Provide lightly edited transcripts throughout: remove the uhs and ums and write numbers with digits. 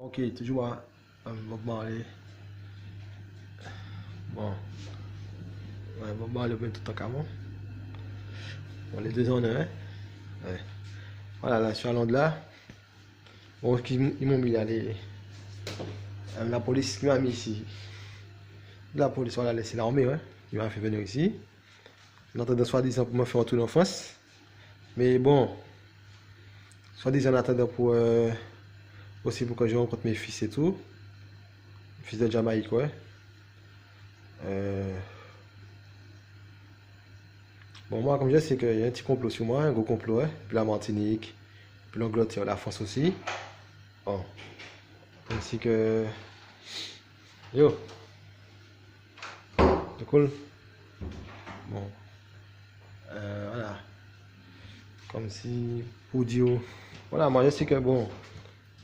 Ok, toujours Bob Marley. Bon, ouais, Bob Marley bien tout en camon. Bon, les deux en un. Ouais. Voilà, là, je suis à Londres là. Bon, ils m'ont mis là, la police qui m'a mis ici. La police, voilà, c'est l'armée, ouais. Qui m'a fait venir ici. En attendant, soi-disant, pour me faire retourner en France. Mais bon, soi-disant, en attendant pour aussi pour que je rencontre mes fils et tout. Fils de Jamaïque, ouais. Euh, Bon, moi, comme je sais qu'il y a un petit complot sur moi, un gros complot, hein. Puis la Martinique, puis l'Angleterre, la France aussi. Bon, ainsi que. Yo, c'est cool. Bon, voilà. Comme si, pour dire. Voilà, moi, je sais que bon,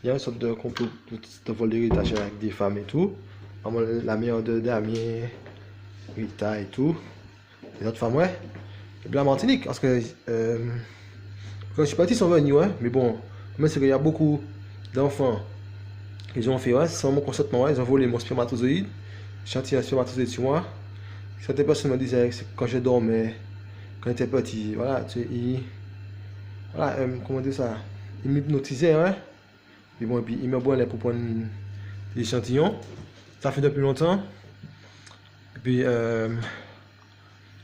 il y a une sorte de complot de vol d'héritage avec des femmes et tout. Moi, la mère de Damien, Rita et tout. Les autres femmes, ouais. Et puis la Martinique, parce que. Quand je suis parti, ils sont venus, ouais. Mais bon, mais c'est qu'il y a beaucoup d'enfants qui ont fait, ouais, sans mon consentement, ouais, ils ont volé mon spermatozoïde. J'ai tiré un spermatozoïde sur moi. Certaines personnes me disaient que quand je dormais, quand j'étais petit, voilà, tu sais, voilà, comment dire ça, ils m'hypnotisaient, ouais. Puis bon, et puis ils me prenaient pour prendre des échantillons. Ça fait depuis longtemps. Et puis,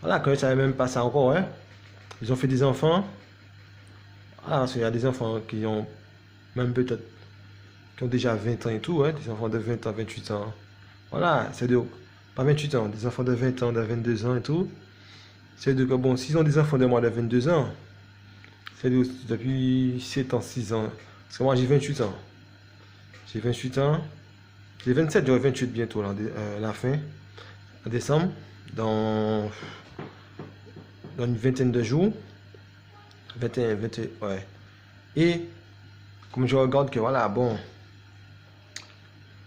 voilà, quand je savais même pas ça encore, ouais. Ils ont fait des enfants. Ah, parce qu'il y a des enfants qui ont même peut-être qui ont déjà 20 ans et tout, hein, des enfants de 20 ans, 28 ans. Voilà, c'est de. Pas 28 ans, des enfants de 20 ans, de 22 ans et tout. C'est de que, bon, s'ils ont des enfants de moins de 22 ans, c'est depuis 7 ans, 6 ans. Parce que moi, j'ai 28 ans. J'ai 28 ans. J'ai 27, j'aurai 28 bientôt, là, la fin, en décembre, dans, dans une vingtaine de jours. 21, 21, ouais. Et, comme je regarde que, voilà, bon,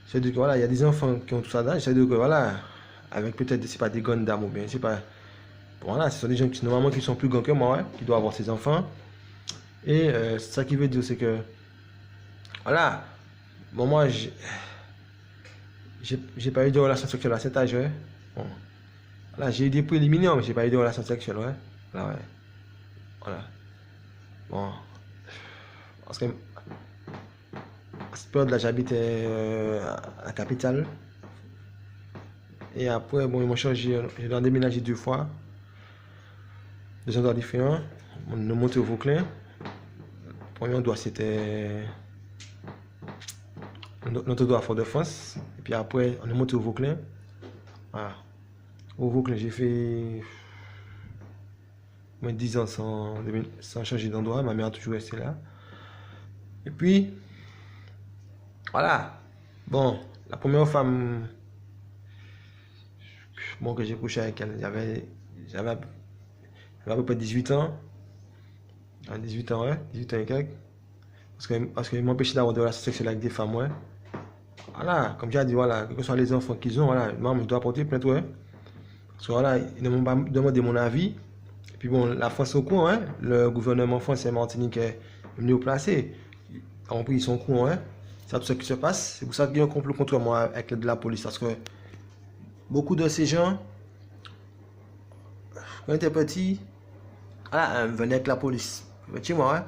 c'est de que voilà, il y a des enfants qui ont tout ça d'âge, c'est de que voilà, avec peut-être, c'est pas des Gundam ou bien, c'est pas. Bon, voilà, ce sont des gens qui normalement qui sont plus grands que moi, ouais, qui doivent avoir ces enfants. Et ça qui veut dire, c'est que voilà, bon, moi, j'ai pas eu de relation sexuelle à cet âge, ouais. Bon, voilà, j'ai eu des préliminaires, mais j'ai pas eu de relation sexuelle, ouais. Là, ouais. Voilà. Bon, parce que à cette période-là, j'habitais à la capitale. Et après, bon, ils m'ont changé, j'ai déménagé 2 fois. 2 endroits différents. On est monté au Vauclin. Le premier endroit, c'était notre endroit à Fort-de-France. Et puis après, on est monté au Vauclin. Voilà. Au Vauclin, j'ai fait moins de 10 ans sans changer d'endroit. Ma mère a toujours resté là. Et puis, voilà. Bon, la première femme bon, que j'ai couché avec elle, j'avais à peu près 18 ans. 18 ans, ouais. 18 ans et quelques. Parce qu'il m'empêchait d'avoir des relations sexuelles avec des femmes, ouais. Voilà, comme j'ai dit, voilà, quels que soient les enfants qu'ils ont, voilà, maman, je dois apporter plainte, ouais. Parce que voilà, ils ne m'ont pas demandé mon avis. Et puis bon, la France est au courant, hein. Le gouvernement français et Martinique est venu au placé. En plus, ils sont au courant, hein. C'est tout ce qui se passe. C'est pour ça qu'il y a un complot contre moi avec l'aide de la police. Parce que beaucoup de ces gens, quand ils étaient petits, voilà, venaient avec la police. Chez moi, hein.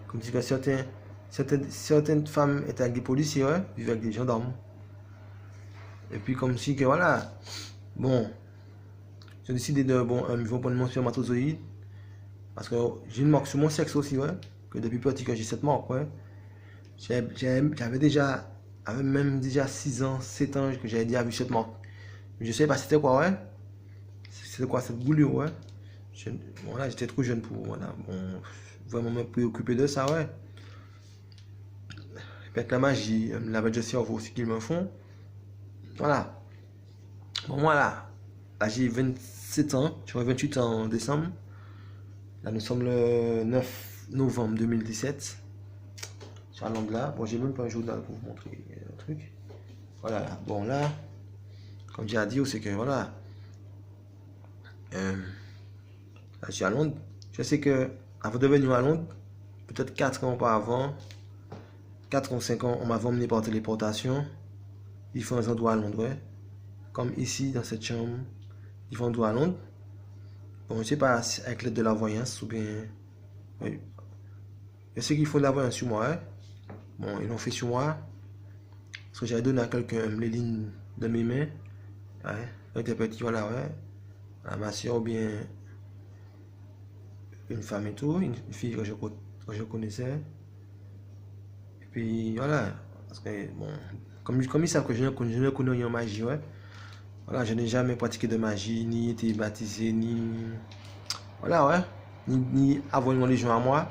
Comme dit que certaines femmes étaient avec des policiers, ouais, vivaient avec des gendarmes. Et puis comme si que voilà, bon, j'ai décidé de, bon, ils vont prendre mon spermatozoïde. Parce que j'ai une marque sur mon sexe aussi, ouais. Que depuis petit que j'ai cette marque, ouais. J'avais déjà, avait même déjà 6 ans, 7 ans que j'avais déjà vu cette marque. Mais je sais pas c'était quoi, ouais. C'était quoi cette boulure, ouais. Bon là j'étais trop jeune pour, voilà, bon, vraiment me préoccuper de ça, ouais. Et puis avec la magie, la de cerveau aussi qu'ils me font. Voilà. Bon voilà. Là j'ai 27 ans, j'aurai 28 ans en décembre. Là, nous sommes le 9 novembre 2017. Sur la langue là. Bon, j'ai même pas un journal pour vous montrer un truc. Voilà. Bon, là, comme j'ai dit, c'est que voilà. Là, je suis à Londres. Je sais que avant de venir à Londres, peut-être 4 ans auparavant, 4 ou 5 ans, on m'avait emmené par téléportation. Différents endroits à Londres, ouais. Comme ici, dans cette chambre, différents endroits à Londres. Bon, je ne sais pas si avec l'aide de la voyance ou bien. Oui. Je sais qu'ils font de la voyance sur moi, ouais. Bon, ils l'ont fait sur moi. Parce que j'avais donné à quelqu'un les lignes de mes mains. Ouais. Quand j'étais petit, voilà, ouais. À ma soeur ou bien une femme et tout, une fille que je connaissais. Et puis voilà, parce que bon, comme ils savent que je ne connais rien en magie, ouais. Voilà, je n'ai jamais pratiqué de magie, ni été baptisé, ni. Voilà, ouais. Ni avoir une religion à moi.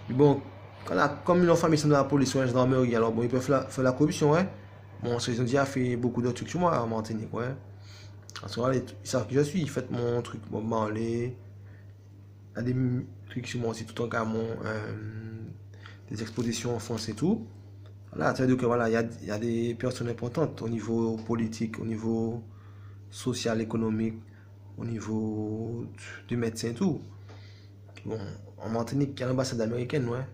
Mais bon, comme une famille sont dans la police ou la gendarmerie, alors bon, ils peuvent faire la corruption, ouais. Bon, ils ont déjà fait beaucoup de trucs sur moi en Martinique, ouais. Parce que voilà, ils savent qui je suis, ils font mon truc, bon, parler. Il y a des trucs sur moi aussi, tout en camon, des expositions en France et tout. Voilà, ça veut dire que voilà, il y a des personnes importantes au niveau politique, au niveau social, économique, au niveau du médecin et tout. Bon, en Martinique, il y a l'ambassade américaine, ouais,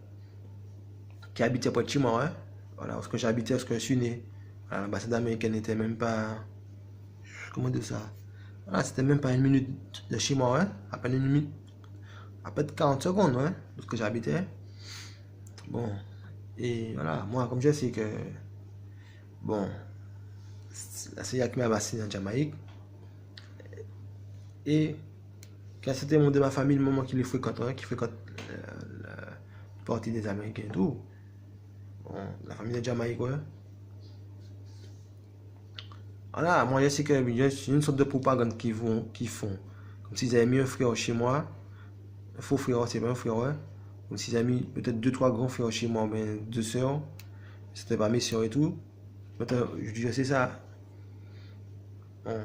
qui habitait près de chez moi, ouais. Voilà, parce que j'habitais, parce que je suis né. Voilà, l'ambassade américaine n'était même pas. Comment dire ça? Voilà, c'était même pas une minute de chez moi, ouais. À peine une minute. À peine 40 secondes, ouais, parce que j'habitais. Bon, et voilà, moi, comme je sais que. Bon, la CIA qui m'a vacciné en Jamaïque. Et quand c'était mon de ma famille, le moment qui les fréquente, hein, qui fréquente la partie des Américains et tout. Bon, la famille de Jamaïque, ouais. Voilà, moi je sais que c'est une sorte de propagande qu'ils font. Comme s'ils avaient mis un frère chez moi. Un faux frère, c'est pas un frère, ouais. Comme s'ils avaient mis peut-être deux, trois grands frères chez moi, ben deux sœurs. C'était pas mes sœurs et tout. Maintenant, je dis, c'est ça. Bon.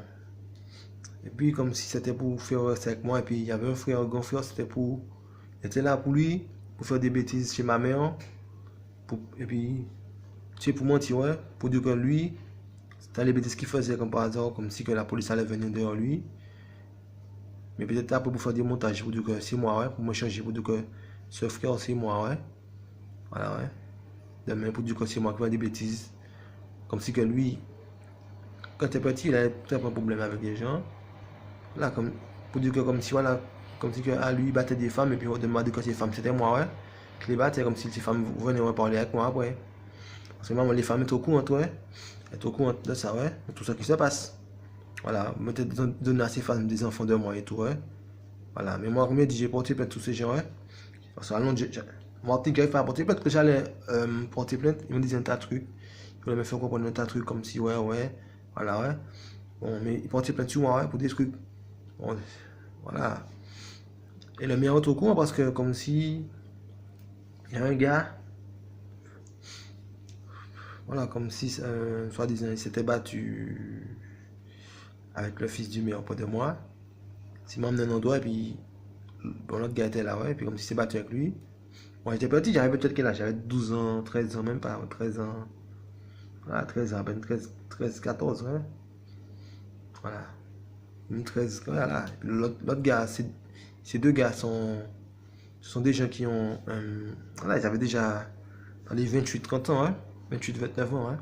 Et puis, comme si c'était pour faire rester avec moi. Et puis, il y avait un frère, un grand frère, c'était pour. Il était là pour lui, pour faire des bêtises chez ma mère. Et puis, tu sais, pour mentir, ouais. Pour dire que lui, c'était les bêtises qu'il faisait comme par hasard, comme si que la police allait venir derrière lui. Mais peut-être après pour faire des montages, pour dire que c'est moi, ouais. Pour me changer, pour dire que ce frère, c'est moi, ouais. Voilà, ouais. Demain, pour dire que c'est moi qui fais des bêtises. Comme si que lui, quand il était petit, il avait peut-être un problème avec les gens. Là, comme, pour dire que comme si, voilà, comme si que, ah, lui, il battait des femmes, et puis on demandait que ces femmes, c'était moi, ouais. Je les battais comme si ces femmes venaient ouais, parler avec moi après. Parce que maman, les femmes étaient au courant, ouais. Elles étaient au courant de ça, ouais. De tout ça qui se passe. Voilà, peut-être donner à ces femmes des enfants de moi et tout, ouais. Voilà, mais moi, comme je dis, j'ai porté plainte tous ces gens, ouais. Parce qu'à Londres, Martin, j'arrive pas à porter plainte, que j'allais porter plainte, ils me disaient un tas de trucs. Ils voulaient me faire comprendre un tas de trucs comme si, ouais, ouais. Voilà, ouais. Bon, mais ils portaient plainte sur moi, ouais, pour des trucs. Bon, voilà. Et le mien est au courant parce que comme si il y a un gars, voilà, comme si soi-disant il s'était battu avec le fils du maire près de moi. Il m'a emmené un endroit et puis bon, l'autre gars était là, ouais, et puis comme s'il s'est battu avec lui. Moi j'étais petit, j'avais peut-être quel âge? J'avais 12 ans, 13 ans, même pas, 13 ans. Voilà, 13 ans, à peine 13 14, ouais. Voilà. Une 13, voilà. Et puis l'autre gars, ces deux gars ce sont des gens qui ont. Voilà, ils avaient déjà dans les 28-30 ans, hein. 28-29 ans, hein.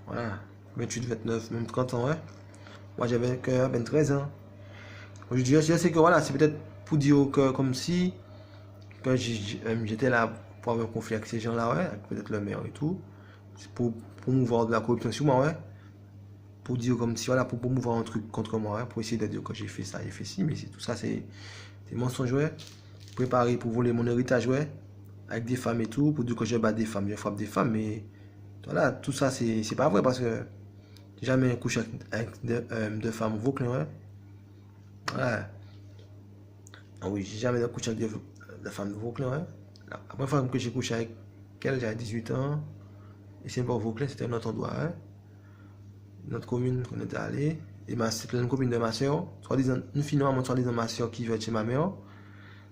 Voilà. 28-29, même 30 ans, ouais. Moi, j'avais que 13 ans. Je sais que voilà, c'est peut-être pour dire que comme si quand j'étais là pour avoir un conflit avec ces gens-là, ouais, avec peut-être le maire et tout. C'est pour promouvoir de la corruption sur moi, ouais. Pour dire comme si, voilà, pour promouvoir un truc contre moi, ouais, pour essayer de dire que j'ai fait ça, j'ai fait ci, mais tout ça, c'est des mensonges, ouais. Préparé pour voler mon héritage, ouais. Avec des femmes et tout, pour dire que je bats des femmes, je frappe des femmes, mais voilà, tout ça, c'est pas vrai parce que j'ai jamais couché avec deux femmes vauclin, ouais. Voilà. Ah oui, j'ai jamais couché avec des femmes vauclin, ouais. La première fois que j'ai couché avec elle, j'avais 18 ans. Et c'est pas Vauclin, c'était un autre endroit, hein. Notre commune qu'on était allé. Et c'était une copine de ma soeur. Soit-disant, une fille normalement, soit-disant ma soeur qui veut être chez ma mère.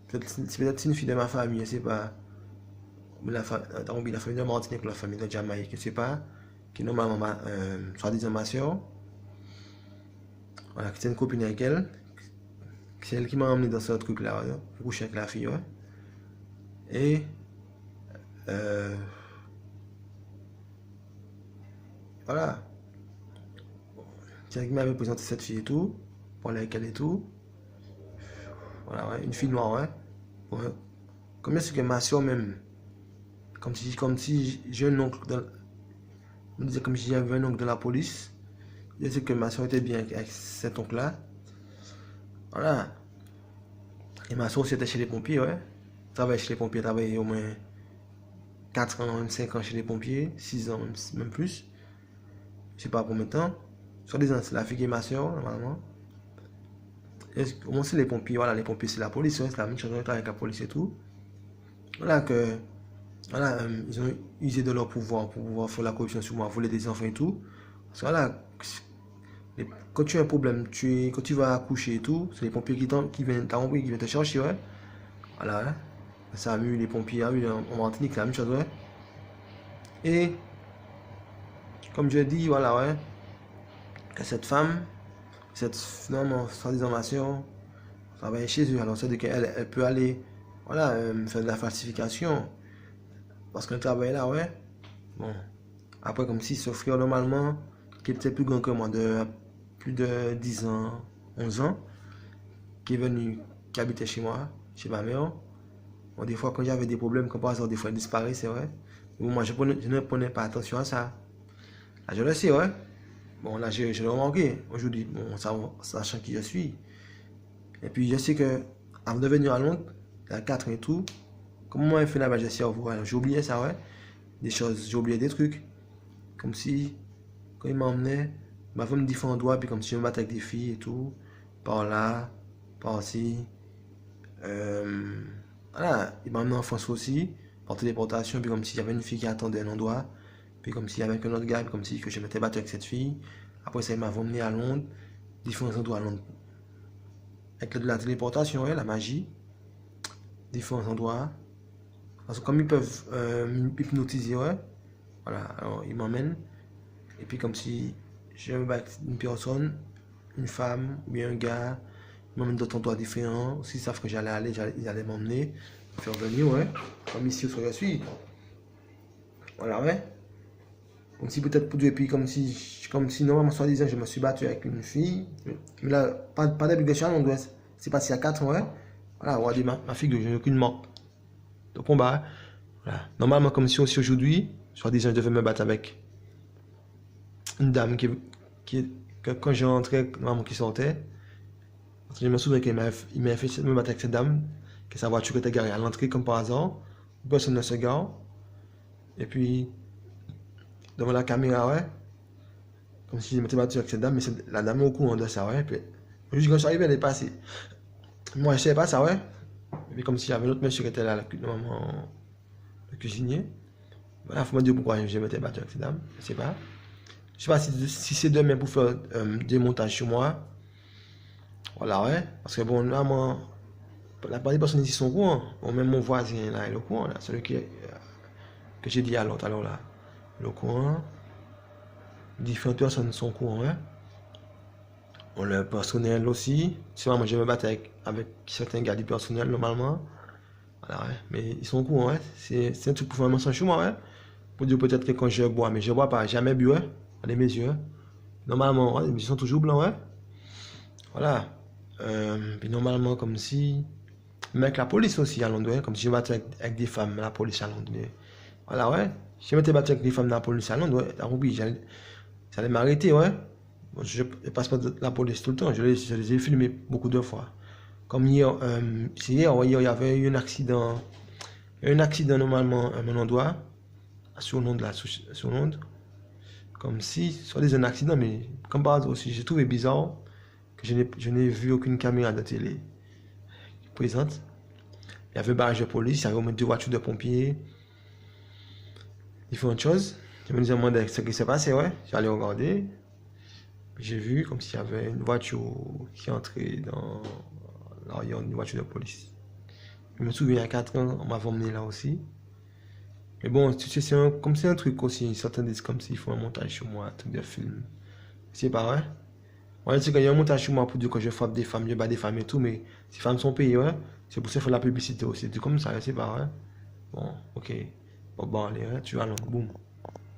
C'est peut-être une fille de ma famille, je sais pas. La famille de Martinique, la famille de Jamaïque, je sais pas. Qui est normalement, soit-disant ma soeur. Voilà, c'était une copine avec elle. C'est elle qui m'a emmené dans ce truc-là, ouais. J'ai couché avec la fille, ouais. Et Voilà. C'est qui m'avait présenté cette fille et tout, pour aller avec elle et tout. Voilà, ouais, une fille noire, ouais. Ouais. Comme c'est que ma soeur même, comme si j'ai un oncle dans, on disait comme si j'avais un oncle dans la police. Je sais que ma soeur était bien avec cet oncle-là. Voilà. Et ma soeur aussi était chez les pompiers, ouais. Travaillait chez les pompiers, travaillait au moins 4 ans, même 5 ans chez les pompiers, 6 ans, même plus. Je sais pas combien de temps. Soit disant, c'est la fille qui est ma soeur, normalement. Comment c'est les pompiers? Voilà, les pompiers, c'est la police, ouais, c'est la même chose avec la police et tout. Voilà, que. Voilà, ils ont usé de leur pouvoir pour pouvoir faire la corruption sur moi, voler des enfants et tout. Parce que voilà, quand tu as un problème, quand tu vas accoucher et tout, c'est les pompiers qui viennent te chercher, ouais. Voilà, hein. Ça a eu les pompiers, en Martinique, c'est la même chose, ouais. Et, comme je dis, voilà, ouais, que cette femme, finalement, soi-disant ma soeur, travaille chez eux. Alors, c'est qu'elle elle peut aller, voilà, faire de la falsification. Parce qu'elle travaille là, ouais. Bon. Après, comme si ce frère, normalement, qui était plus grand que moi, de plus de 10 ans, 11 ans, qui est venu, qui habitait chez moi, chez ma mère. Bon, des fois, quand j'avais des problèmes, comme par hasard, des fois, il disparaît, c'est vrai. Mais bon, moi, je ne prenais pas attention à ça. Là, je le sais, ouais. Bon, là, je l'ai remarqué aujourd'hui, bon, sachant qui je suis. Et puis, je sais que, avant de venir à Londres, il y a 4 ans et tout, comment moi, je fais la cerveau, j'ai oublié ça, ouais. Des choses, j'ai oublié des trucs. Comme si, quand il m'emmenait, il m'avait me différents doigts, puis comme si je me battais avec des filles et tout, par là, par ici. Voilà, il m'a emmené en France aussi, par téléportation, puis comme s'il y avait une fille qui attendait un endroit, puis comme s'il y avait un autre gars, puis comme si que je m'étais battu avec cette fille. Après ça, il m'a emmené à Londres, différents endroits à Londres. Avec de la téléportation, ouais, la magie, différents endroits. Parce que comme ils peuvent hypnotiser, ouais, voilà, alors ils m'emmènent. Et puis comme si je me bats une personne, une femme, ou bien un gars, ils m'emmènent d'autres endroits différents. S'ils savent que j'allais aller, ils allaient m'emmener, me faire venir, ouais. Comme ici où je suis. Voilà, ouais. Comme si peut-être pour et puis comme si normalement, soi-disant, je me suis battu avec une fille. Mais là, pas d'obligation, on doit. C'est passé à 4 ans, ouais. Voilà, on va dire ma figure, je n'ai aucune marque de combat. Voilà. Normalement, comme si aussi aujourd'hui, soi-disant, je devais me battre avec une dame que quand j'ai rentré, maman qui sortait, je me souviens qu'il m'a fait me battre avec cette dame, que sa voiture était garée à l'entrée comme par hasard, personne ne se gare, et puis devant la caméra, ouais, comme si je m'étais battu avec cette dame, mais la dame est au courant de ça, ouais, et puis juste quand je suis arrivé, elle est passée. Moi, je ne savais pas ça, ouais, et puis comme s'il y avait un autre monsieur qui était là, le cuisinier, voilà, il faut me dire pourquoi je m'étais battu avec cette dame, je ne sais pas. Je ne sais pas si c'est demain pour faire des montages sur moi. Voilà, ouais. Parce que bon, là, moi, la plupart des personnes ici sont au courant. Bon, même mon voisin, là, il est au courant, là. Celui que j'ai dit à l'autre, alors là. Il est au courant. Différentes personnes sont au courant, hein. Bon, le personnel aussi. C'est moi, je me bats avec certains gars du personnel, normalement. Voilà, ouais. Mais ils sont au courant, hein. C'est un truc pour faire un mensonge sur moi, hein. Pour dire peut-être que quand je bois, mais je ne bois pas, jamais bu, hein. Allez, mes yeux, hein. Normalement, ouais, ils sont toujours blancs, hein. Voilà. Puis normalement, comme si. Mais avec la police aussi à Londres, hein, comme si je me battais avec des femmes, la police à Londres. Mais voilà, ouais. Si je m'étais battu avec des femmes de la police à Londres, ouais, oui, ça allait m'arrêter, ouais. Bon, je passe pas de la police tout le temps, je les ai filmés beaucoup de fois. Comme hier, hier, il y avait eu un accident. Un accident normalement à un endroit, sur Londres, là, sur Londres. Comme si, soit des un accident, mais comme par hasard aussi, j'ai trouvé bizarre que je n'ai vu aucune caméra de télé présente. Il y avait un barrage de police, il y avait au moins 2 voitures de pompiers, différentes choses. Je me demandais ce qui s'est passé, ouais. J'allais regarder. J'ai vu comme s'il y avait une voiture qui entrait dans l'arrière d'une voiture de police. Je me souviens, il y a 4 ans, on m'avait emmené là aussi. Mais bon, tu sais, comme c'est un truc aussi, certains disent comme s'ils font un montage sur moi, un truc de film. C'est pas vrai. Moi, je sais qu'il y a un montage sur moi pour dire que je frappe des femmes, je bats des femmes et tout, mais ces femmes sont payées, ouais. C'est pour ça qu'il faut la publicité aussi. C'est comme ça, c'est pas vrai. Bon, ok. Bon, bon, allez, hein, tu vas là, boum.